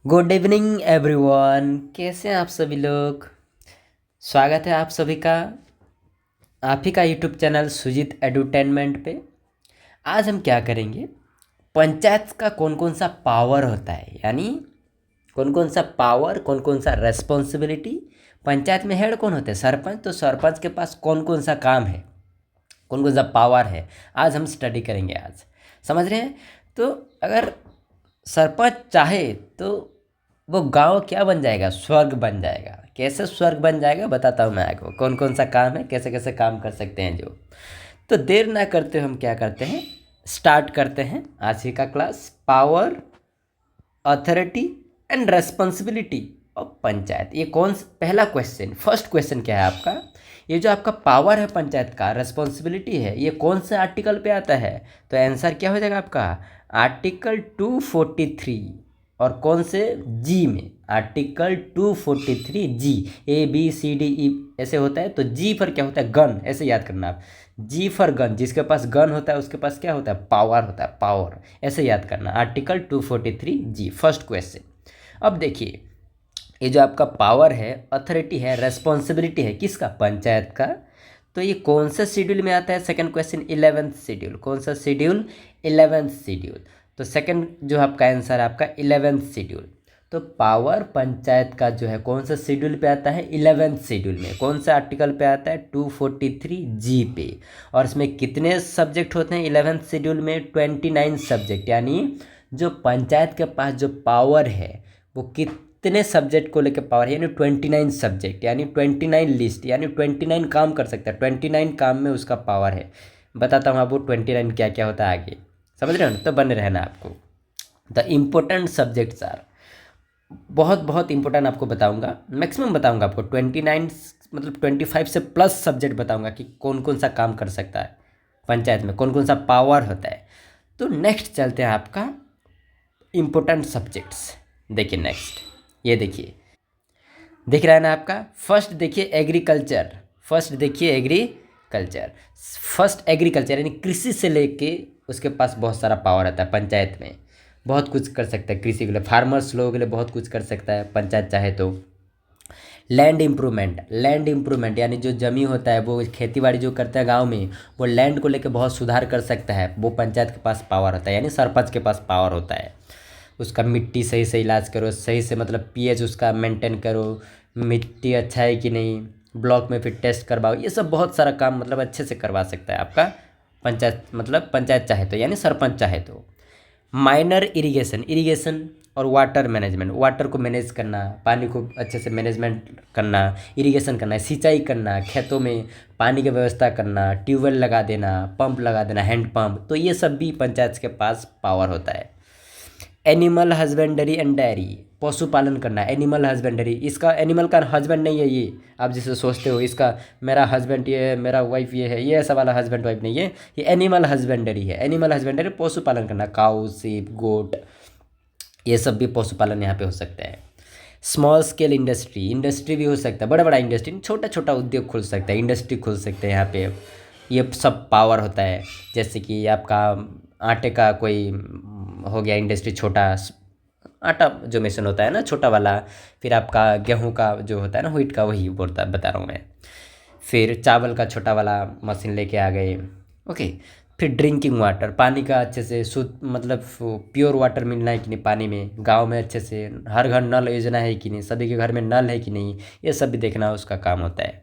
Good evening everyone. कैसे हैं आप सभी लोग। स्वागत है आप सभी का आप ही का यूट्यूब चैनल सुजीत एडुटेनमेंट पे। आज हम क्या करेंगे, पंचायत का कौन कौन सा पावर होता है, यानी कौन कौन सा पावर, कौन कौन सा रेस्पॉन्सिबिलिटी। पंचायत में हेड कौन होते हैं, सरपंच। तो सरपंच के पास कौन कौन सा काम है, कौन कौन सा पावर है, आज हम स्टडी करेंगे। आज समझ रहे हैं। तो अगर सरपंच चाहे तो वो गांव क्या बन जाएगा, स्वर्ग बन जाएगा। कैसे स्वर्ग बन जाएगा बताता हूँ मैं आपको, कौन कौन सा काम है, कैसे कैसे काम कर सकते हैं जो। तो देर ना करते हम क्या करते हैं, स्टार्ट करते हैं आज ही का class. Power, authority and responsibility of panchayat. ये पहला क्वेश्चन, फर्स्ट क्वेश्चन क्या है आपका, ये जो आपका पावर है पंचायत का, रेस्पॉन्सिबिलिटी है, ये कौन से आर्टिकल पे आता है। तो आंसर क्या हो जाएगा आपका, आर्टिकल 243। और कौन से, जी में, आर्टिकल 243 जी। ABCDE ऐसे होता है। तो जी पर क्या होता है, गन, ऐसे याद करना आप। जी फॉर गन, जिसके पास गन होता है उसके पास क्या होता है, पावर होता है, पावर। ऐसे याद करना, आर्टिकल 243 जी, फर्स्ट क्वेश्चन। अब देखिए, ये जो आपका पावर है, अथॉरिटी है, रेस्पॉन्सिबिलिटी है, किसका, पंचायत का। तो ये कौन सा शेड्यूल में आता है, सेकंड क्वेश्चन, 11th शेड्यूल। कौन सा शेड्यूल, 11th शेड्यूल। तो सेकंड जो आपका आंसर है आपका 11th शेड्यूल। तो पावर पंचायत का जो है कौन सा शेड्यूल पे आता है, 11th शेड्यूल में। कौन सा आर्टिकल पे आता है, 243 जी पे। और इसमें कितने सब्जेक्ट होते हैं 11th शेड्यूल में, 29 सब्जेक्ट। यानी जो पंचायत के पास जो पावर है वो कितने सब्जेक्ट को लेकर पावर है, यानी 29 सब्जेक्ट, यानी 29 लिस्ट, यानी 29 काम कर सकता है, 29 काम में उसका पावर है। बताता हूँ आपको 29 क्या क्या होता है आगे, समझ रहे हो ना। तो बने रहना आपको। द इम्पोर्टेंट सब्जेक्ट्स आर, बहुत बहुत इंपॉर्टेंट आपको बताऊंगा, मैक्सिमम बताऊंगा आपको 29, मतलब 25 से प्लस सब्जेक्ट बताऊंगा कि कौन कौन सा काम कर सकता है पंचायत में, कौन कौन सा पावर होता है। तो नेक्स्ट चलते हैं आपका इम्पोर्टेंट सब्जेक्ट्स। देखिए नेक्स्ट, ये देखिए, दिख रहा है ना आपका। फर्स्ट देखिए एग्रीकल्चर, फर्स्ट देखिए एग्रीकल्चर। फर्स्ट एग्रीकल्चर यानी कृषि से लेके उसके पास बहुत सारा पावर आता है पंचायत में। बहुत कुछ कर सकता है कृषि के लिए, फार्मर्स लोगों के लिए बहुत कुछ कर सकता है पंचायत चाहे तो। लैंड इम्प्रूवमेंट, लैंड इम्प्रूवमेंट यानी जो जमीन होता है, वो खेती बाड़ी जो करता है गांव में, वो लैंड को लेकर बहुत सुधार कर सकता है, वो पंचायत के पास पावर होता है, यानी सरपंच के पास पावर होता है। उसका मिट्टी सही से इलाज करो, सही से मतलब पीएच उसका मेंटेन करो, मिट्टी अच्छा है कि नहीं, ब्लॉक में फिर टेस्ट करवाओ, ये सब बहुत सारा काम मतलब अच्छे से करवा सकता है आपका पंचायत, मतलब पंचायत चाहे तो, यानी सरपंच चाहे तो। माइनर इरिगेशन, इरिगेशन और वाटर मैनेजमेंट, वाटर को मैनेज करना, पानी को अच्छे से मैनेजमेंट करना, इरिगेशन करना, सिंचाई करना, खेतों में पानी की व्यवस्था करना, ट्यूबवेल लगा देना, पंप लगा देना, हैंड पंप, तो ये सब भी पंचायत के पास पावर होता है। एनिमल हस्बेंडरी एंड डेयरी, पशुपालन करना, एनिमल हस्बेंडरी, इसका एनिमल का हस्बैंड नहीं है ये, आप जैसे सोचते हो इसका मेरा हस्बैंड ये है, मेरा वाइफ ये है, ये ऐसा वाला हस्बैंड वाइफ नहीं है, ये एनिमल हस्बेंडरी है। एनिमल हस्बेंडरी पशुपालन करना, काऊ, सीप, गोट, ये सब भी पशुपालन यहाँ पे हो सकता है। स्मॉल स्केल इंडस्ट्री, इंडस्ट्री भी हो सकता है, बड़ा बड़ा इंडस्ट्री, छोटा छोटा उद्योग खुल सकता है, इंडस्ट्री खुल सकते हैं यहाँ पे, ये सब पावर होता है। जैसे कि आपका आटे का कोई हो गया इंडस्ट्री, छोटा आटा जो मेशन होता है ना छोटा वाला, फिर आपका गेहूं का जो होता है ना व्हीट का, वही बोलता बता रहा हूँ मैं। फिर चावल का छोटा वाला मशीन लेके आ गए। ओके। फिर ड्रिंकिंग वाटर, पानी का अच्छे से शुद्ध, मतलब प्योर वाटर मिलना है कि नहीं पानी में, गांव में अच्छे से हर घर नल योजना है कि नहीं, सभी के घर में नल है कि नहीं, ये सब भी देखना उसका काम होता है।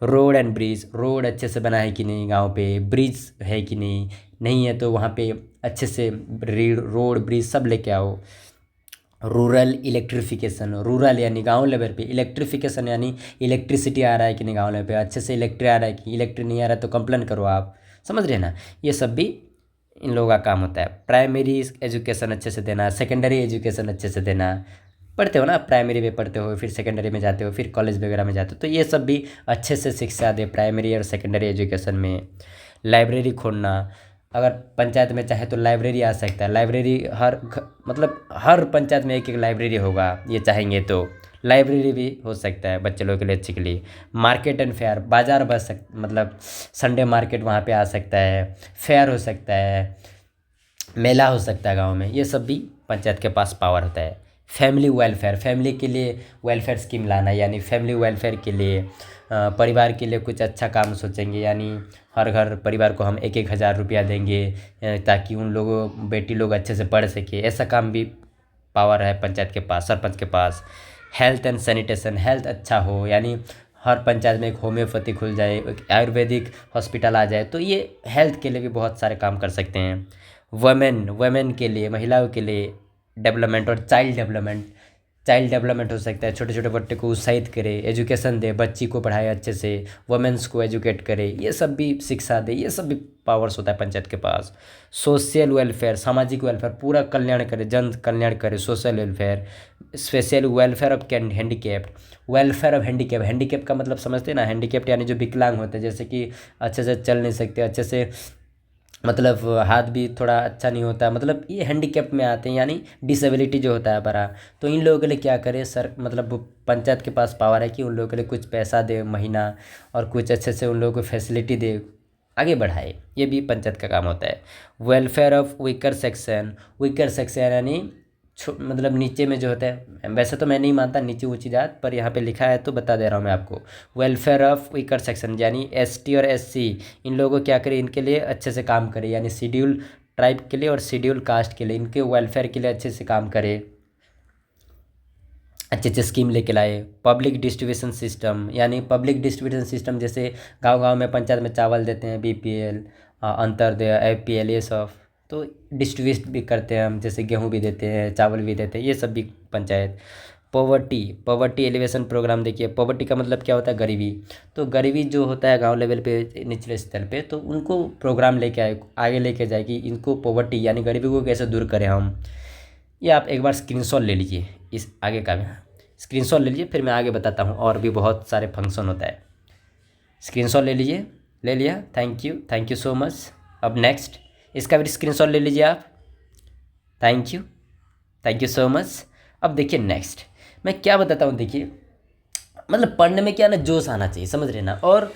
रोड एंड ब्रिज, रोड अच्छे से बना है कि नहीं गांव पे, ब्रिज है कि नहीं, नहीं है तो वहाँ पे अच्छे से रोड ब्रिज सब लेके आओ। रूरल इलेक्ट्रिफिकेशन, रूरल यानी गांव लेवल पे, इलेक्ट्रिफिकेशन यानी इलेक्ट्रिसिटी आ रहा है कि नहीं गांव लेवल पे, अच्छे से इलेक्ट्रिक आ रहा है कि इलेक्ट्रिक नहीं आ रहा है तो कंप्लेन करो आप, समझ रहे हैं ना। ये सब भी इन लोगों का काम होता है। प्राइमरी एजुकेशन अच्छे से देना, सेकेंडरी एजुकेशन अच्छे से देना, पढ़ते हो ना, प्राइमरी में पढ़ते हो, फिर सेकेंडरी में जाते हो, फिर कॉलेज वगैरह में जाते हो, तो ये सब भी अच्छे से शिक्षा दे प्राइमरी और सेकेंडरी एजुकेशन में। लाइब्रेरी खोलना, अगर पंचायत में चाहे तो लाइब्रेरी आ सकता है, लाइब्रेरी मतलब हर पंचायत में एक एक लाइब्रेरी होगा, ये चाहेंगे तो लाइब्रेरी भी हो सकता है बच्चे लोगों के लिए, अच्छे के लिए। मार्केट एंड फेयर, बाजार मतलब संडे मार्केट वहाँ पे आ सकता है, फेयर हो सकता है, मेला हो सकता है गांव में, ये सब भी पंचायत के पास पावर होता है। फैमिली वेलफेयर, फैमिली के लिए वेलफेयर स्कीम लाना, यानी फैमिली वेलफेयर के लिए परिवार के लिए कुछ अच्छा काम सोचेंगे, यानी हर घर परिवार को हम 1-1 हज़ार रुपया देंगे ताकि उन लोगों बेटी लोग अच्छे से पढ़ सके। ऐसा काम भी पावर है पंचायत के पास, सरपंच के पास। हेल्थ एंड सैनिटेशन, हेल्थ अच्छा हो, यानी हर पंचायत में एक होम्योपैथी खुल जाए, एक आयुर्वेदिक हॉस्पिटल आ जाए, तो ये हेल्थ के लिए भी बहुत सारे काम कर सकते हैं। वुमेन के लिए, महिलाओं के लिए डेवलपमेंट और चाइल्ड डेवलपमेंट हो सकता है। छोटे छोटे बच्चे को उत्साहित करे, एजुकेशन दे, बच्ची को पढ़ाए अच्छे से, वुमेन्स को एजुकेट करे, ये सब भी शिक्षा दे, ये सब भी पावर्स होता है पंचायत के पास। सोशल वेलफेयर, सामाजिक वेलफेयर, पूरा कल्याण करे, जन कल्याण करे। Social welfare, special welfare of handicapped, welfare of handicap, handicap का मतलब समझते हैं ना, हैंडीकेप्ड यानी जो विकलांग होते हैं, जैसे कि अच्छे से चल नहीं सकते, अच्छे से मतलब हाथ भी थोड़ा अच्छा नहीं होता, मतलब ये हैंडीकैप में आते हैं, यानी डिसेबिलिटी जो होता है बड़ा। तो इन लोगों के लिए क्या करे सर, मतलब पंचायत के पास पावर है कि उन लोगों के लिए कुछ पैसा दे महीना, और कुछ अच्छे से उन लोगों को फैसिलिटी दे, आगे बढ़ाए। ये भी पंचायत का काम होता है। वेलफेयर ऑफ वीकर सेक्शन यानी मतलब नीचे में जो होता है, वैसे तो मैं नहीं मानता नीचे ऊंची जात, पर यहाँ पे लिखा है तो बता दे रहा हूँ मैं आपको। वेलफेयर ऑफ वीकर सेक्शन यानी एसटी और एससी, इन लोगों को क्या करे, इनके लिए अच्छे से काम करे, यानी शेड्यूल ट्राइब के लिए और शेड्यूल कास्ट के लिए, इनके वेलफेयर के लिए अच्छे से काम करे, अच्छे अच्छे स्कीम लेके लाए। पब्लिक डिस्ट्रीब्यूशन सिस्टम, यानी पब्लिक डिस्ट्रीब्यूशन सिस्टम जैसे गांव गांव में पंचायत में चावल देते हैं, बीपीएल, अंत्योदय, एपीएल, ये सब तो डिस्ट्रीब्यूट भी करते हैं हम, जैसे गेहूं भी देते हैं, चावल भी देते हैं, ये सब भी पंचायत। पॉवर्टी एलिवेशन प्रोग्राम, देखिए पॉवर्टी का मतलब क्या होता है, गरीबी। तो गरीबी जो होता है गांव लेवल पे, निचले स्तर पे, तो उनको प्रोग्राम लेके आए, आगे लेके जाए कि इनको पॉवर्टी यानी गरीबी को कैसे दूर करें हम। ये आप एक बार स्क्रीनशॉट ले लीजिए, इस आगे का भी स्क्रीनशॉट ले लीजिए, फिर मैं आगे बताता हूँ, और भी बहुत सारे फंक्शन होता है। स्क्रीनशॉट ले लीजिए, ले लिया, थैंक यू सो मच। अब नेक्स्ट इसका भी स्क्रीनशॉट ले लीजिए आप, थैंक यू सो मच। अब देखिए नेक्स्ट मैं क्या बताता हूँ, देखिए मतलब पढ़ने में क्या ना जोश आना चाहिए, समझ रहे ना। और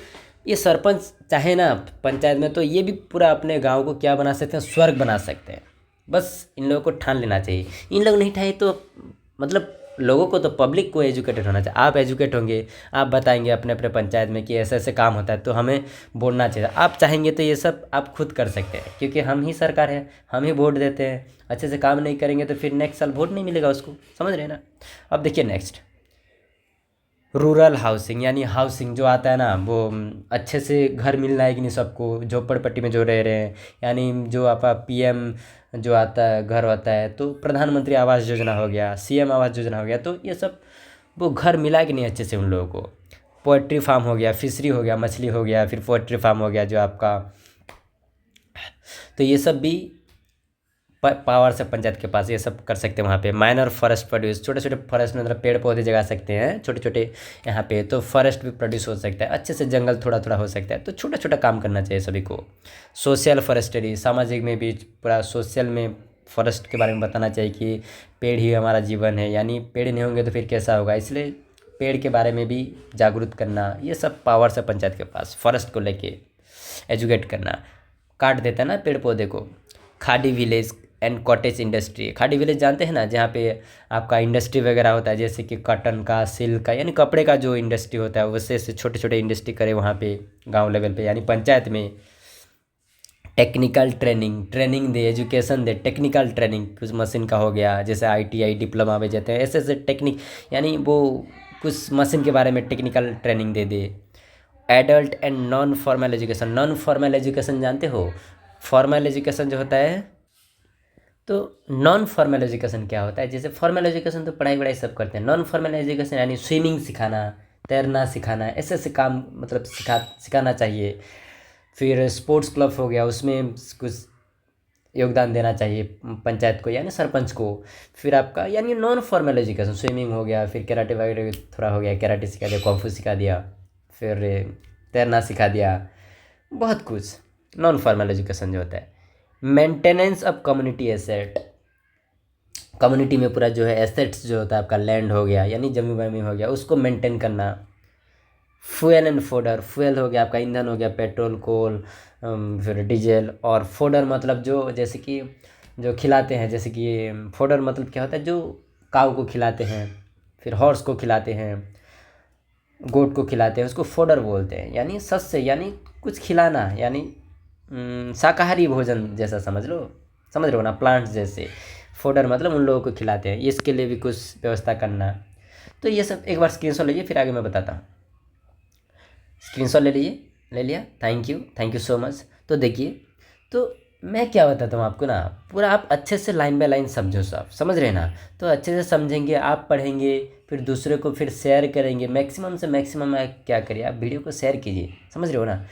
ये सरपंच चाहे ना पंचायत में, तो ये भी पूरा अपने गांव को क्या बना सकते हैं, स्वर्ग बना सकते हैं। बस इन लोगों को ठान लेना चाहिए। इन लोग नहीं ठाए तो मतलब लोगों को, तो पब्लिक को एजुकेटेड होना चाहिए। आप एजुकेट होंगे, आप बताएंगे अपने अपने पंचायत में कि ऐसे ऐसे काम होता है, तो हमें बोलना चाहिए। आप चाहेंगे तो ये सब आप खुद कर सकते हैं, क्योंकि हम ही सरकार है, हम ही वोट देते हैं। अच्छे से काम नहीं करेंगे तो फिर नेक्स्ट साल वोट नहीं मिलेगा उसको, समझ रहे हैं ना। अब देखिए नेक्स्ट, रूरल हाउसिंग, यानी हाउसिंग जो आता है ना, वो अच्छे से घर मिलना है कि नहीं सबको, झोपड़पट्टी में जो रह रहे हैं, यानी जो आपका पीएम जो आता है घर आता है, तो प्रधानमंत्री आवास योजना हो गया, सीएम आवास योजना हो गया, तो ये सब वो घर मिला कि नहीं अच्छे से उन लोगों को। पोल्ट्री फार्म हो गया, फिशरी हो गया, मछली हो गया, फिर पोल्ट्री फार्म हो गया जो आपका, तो ये सब भी पावर से पंचायत के पास ये सब कर सकते हैं। वहाँ पे माइनर फॉरेस्ट प्रोड्यूस, छोटे छोटे फॉरेस्ट में मतलब पेड़ पौधे जगा सकते हैं छोटे छोटे, यहाँ पे तो फॉरेस्ट भी प्रोड्यूस हो सकता है, अच्छे से जंगल थोड़ा थोड़ा हो सकता है, तो छोटा छोटा काम करना चाहिए सभी को। सोशल फॉरेस्ट्री, सामाजिक में भी पूरा सोशल में फॉरेस्ट के बारे में बताना चाहिए कि पेड़ ही हमारा जीवन है, यानी पेड़ नहीं होंगे तो फिर कैसा होगा, इसलिए पेड़ के बारे में भी जागरूक करना, ये सब पावर से पंचायत के पास, फॉरेस्ट को लेके एजुकेट करना। काट देता है ना पेड़ पौधे को। खाड़ी विलेज एंड कॉटेज इंडस्ट्री, खाड़ी विलेज जानते हैं ना, जहाँ पे आपका इंडस्ट्री वगैरह होता है, जैसे कि कॉटन का, सिल्क का, यानी कपड़े का जो इंडस्ट्री होता है, वैसे से छोटे छोटे इंडस्ट्री करे वहाँ पे गांव लेवल पे, यानी पंचायत में। टेक्निकल ट्रेनिंग दे, एजुकेशन दे, टेक्निकल ट्रेनिंग, कुछ मशीन का हो गया, जैसे आईटीआई डिप्लोमा में जाते हैं, ऐसे ऐसे टेक्निक, यानी वो कुछ मशीन के बारे में technical training they they. Adult and non formal education जानते हो, फॉर्मल एजुकेशन जो होता है, तो नॉन फॉर्मल एजुकेशन क्या होता है, जैसे फॉर्मल एजुकेशन तो पढ़ाई वढ़ाई सब करते हैं, नॉन फॉर्मल एजुकेशन यानी स्विमिंग सिखाना, तैरना सिखाना, ऐसे ऐसे काम मतलब सिखाना चाहिए। फिर स्पोर्ट्स क्लब हो गया, उसमें कुछ योगदान देना चाहिए पंचायत को, यानी सरपंच को। फिर आपका यानी नॉन फॉर्मल एजुकेशन, स्विमिंग हो गया, फिर कराटे वगैरह थोड़ा हो गया, कराटे सिखा दिया, कॉन्फू सिखा दिया, फिर तैरना सिखा दिया, बहुत कुछ नॉन फॉर्मल एजुकेशन जो होता है। Maintenance of community asset, community में पूरा जो है एसेट्स जो होता है आपका, लैंड हो गया यानी जमीन वमी हो गया, उसको मेंटेन करना। फ्यूल एंड फोडर, फ्यूल हो गया आपका, ईंधन हो गया, पेट्रोल, कोल, फिर डीजल, और फोडर मतलब जो जैसे कि जो खिलाते हैं, जैसे कि फोडर मतलब क्या होता है, जो काऊ को खिलाते हैं, फिर हॉर्स को खिलाते हैं, गोट को खिलाते हैं, उसको फोडर बोलते हैं। यानी सस्य, यानी कुछ खिलाना, यानी शाकाहारी भोजन जैसा समझ रहे हो ना, प्लांट्स जैसे। फोडर मतलब उन लोगों को खिलाते हैं, इसके लिए भी कुछ व्यवस्था करना। तो ये सब एक बार स्क्रीनशॉट लीजिए, फिर आगे मैं बताता हूँ। स्क्रीनशॉट ले लीजिए, ले लिया, थैंक यू सो मच। तो देखिए, तो मैं क्या बताता हूँ आपको ना, पूरा आप अच्छे से लाइन बाय लाइन समझो, सब समझ रहे हैं ना। तो अच्छे से समझेंगे, आप पढ़ेंगे, फिर दूसरे को फिर शेयर करेंगे। मैक्सिमम से मैक्सिमम क्या करिए, आप वीडियो को शेयर कीजिए, समझ रहे हो ना।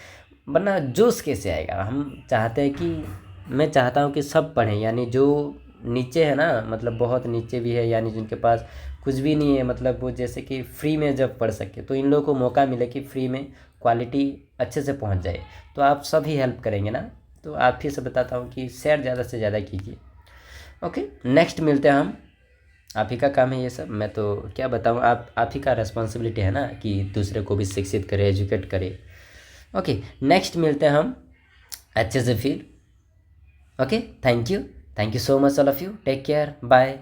वरना जोश कैसे आएगा। हम चाहते हैं कि, मैं चाहता हूँ कि सब पढ़ें, यानी जो नीचे है ना, मतलब बहुत नीचे भी है, यानी जिनके पास कुछ भी नहीं है, मतलब वो जैसे कि फ्री में जब पढ़ सके, तो इन लोगों को मौका मिले कि फ्री में क्वालिटी अच्छे से पहुंच जाए। तो आप सब ही हेल्प करेंगे ना। तो आप ही से बताता हूँ कि शेयर ज़्यादा से ज़्यादा कीजिए। ओके, नेक्स्ट मिलते हैं हम। आप ही का काम है ये सब, मैं तो क्या बताऊँ, आप ही का रिस्पॉन्सिबिलिटी है ना कि दूसरे को भी शिक्षित करे, एजुकेट करे। ओके, नेक्स्ट मिलते हैं हम अच्छे से फिर। Okay, thank you so much all of you, take care, bye.